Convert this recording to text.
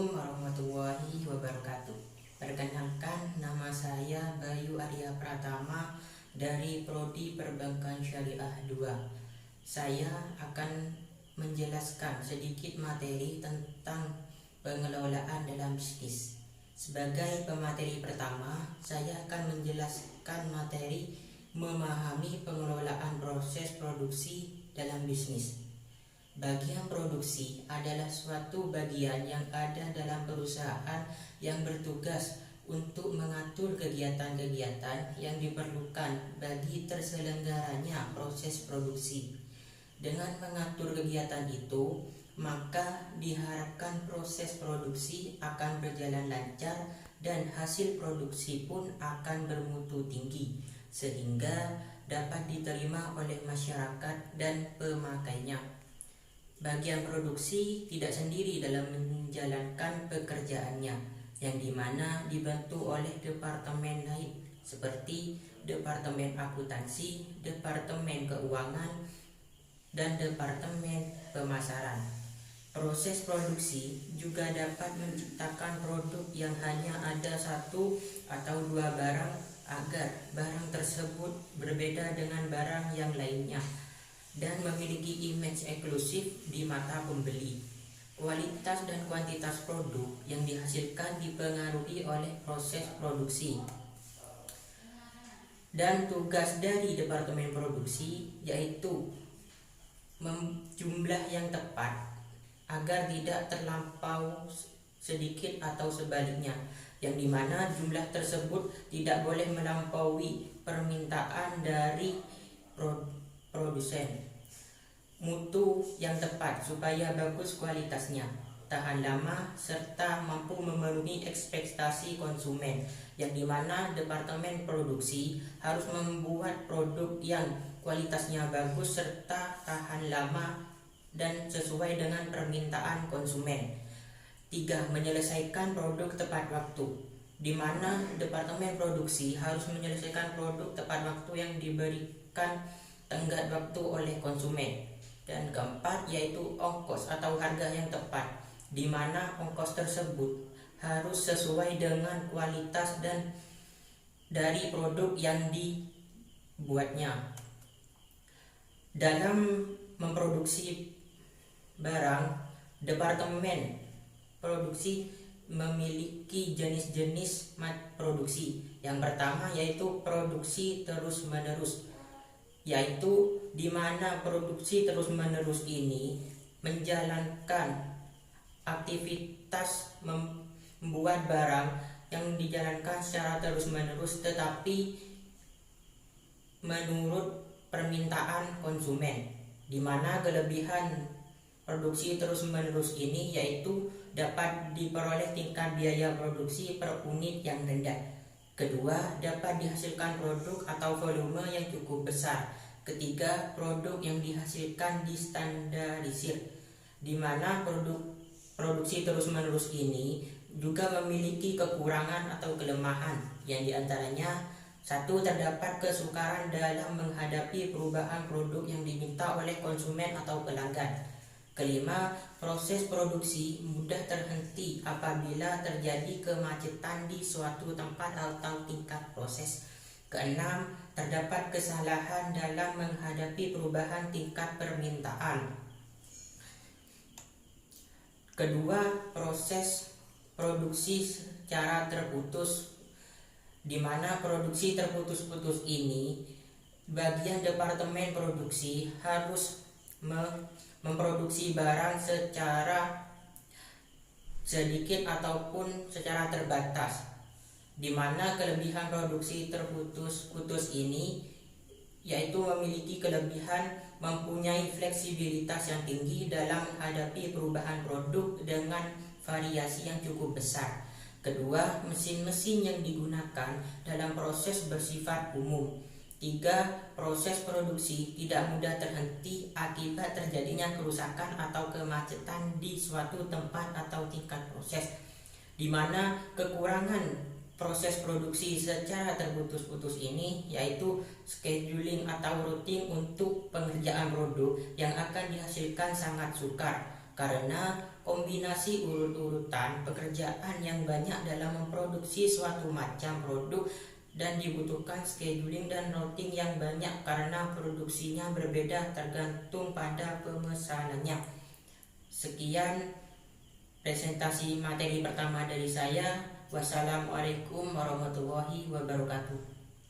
Assalamualaikum warahmatullahi wabarakatuh. Perkenalkan, nama saya Bayu Arya Pratama dari Prodi Perbankan Syariah 2. Saya akan menjelaskan sedikit materi tentang pengelolaan dalam bisnis. Sebagai pemateri pertama, saya akan menjelaskan materi memahami pengelolaan proses produksi dalam bisnis. Bagian produksi adalah suatu bagian yang ada dalam perusahaan yang bertugas untuk mengatur kegiatan-kegiatan yang diperlukan bagi terselenggaranya proses produksi. Dengan mengatur kegiatan itu, maka diharapkan proses produksi akan berjalan lancar dan hasil produksi pun akan bermutu tinggi, sehingga dapat diterima oleh masyarakat dan pemakainya. Bagian produksi tidak sendiri dalam menjalankan pekerjaannya, yang dimana dibantu oleh departemen lain seperti departemen akuntansi, departemen keuangan, dan departemen pemasaran. Proses produksi juga dapat menciptakan produk yang hanya ada satu atau dua barang agar barang tersebut berbeda dengan barang yang lainnya dan memiliki image eksklusif di mata pembeli. Kualitas dan kuantitas produk yang dihasilkan dipengaruhi oleh proses produksi. Dan tugas dari departemen produksi yaitu jumlah yang tepat agar tidak terlampau sedikit atau sebaliknya, yang dimana jumlah tersebut tidak boleh melampaui permintaan dari produsen. Mutu yang tepat supaya bagus kualitasnya, tahan lama, serta mampu memenuhi ekspektasi konsumen, yang dimana departemen produksi harus membuat produk yang kualitasnya bagus serta tahan lama dan sesuai dengan permintaan konsumen. 3. Menyelesaikan produk tepat waktu, di mana departemen produksi harus menyelesaikan produk tepat waktu yang diberikan tenggat waktu oleh konsumen. Dan keempat yaitu ongkos atau harga yang tepat, di mana ongkos tersebut harus sesuai dengan kualitas dan dari produk yang dibuatnya. Dalam memproduksi barang, departemen produksi memiliki jenis-jenis produksi. Yang pertama yaitu produksi terus-menerus, yaitu di mana produksi terus-menerus ini menjalankan aktivitas membuat barang yang dijalankan secara terus-menerus tetapi menurut permintaan konsumen, di mana kelebihan produksi terus-menerus ini yaitu dapat diperoleh tingkat biaya produksi per unit yang rendah. Kedua, dapat dihasilkan produk atau volume yang cukup besar. Ketiga, produk yang dihasilkan distandarisir, di mana produksi terus-menerus ini juga memiliki kekurangan atau kelemahan, yang diantaranya: 1. Terdapat kesukaran dalam menghadapi perubahan produk yang diminta oleh konsumen atau pelanggan. Kelima, proses produksi mudah terhenti apabila terjadi kemacetan di suatu tempat atau tingkat proses. Keenam, terdapat kesalahan dalam menghadapi perubahan tingkat permintaan. Kedua, proses produksi secara terputus, di mana produksi terputus-putus ini bagian departemen produksi harus memproduksi barang secara sedikit ataupun secara terbatas, di mana kelebihan produksi terputus-putus ini yaitu memiliki kelebihan mempunyai fleksibilitas yang tinggi dalam menghadapi perubahan produk dengan variasi yang cukup besar. Kedua, mesin-mesin yang digunakan dalam proses bersifat umum. 3. Proses produksi tidak mudah terhenti akibat terjadinya kerusakan atau kemacetan di suatu tempat atau tingkat proses, di mana kekurangan proses produksi secara terputus-putus ini yaitu scheduling atau routing untuk pengerjaan produk yang akan dihasilkan sangat sukar karena kombinasi urut-urutan pekerjaan yang banyak dalam memproduksi suatu macam produk dan dibutuhkan scheduling dan routing yang banyak karena produksinya berbeda tergantung pada pemesanannya. Sekian presentasi materi pertama dari saya. Wassalamualaikum warahmatullahi wabarakatuh.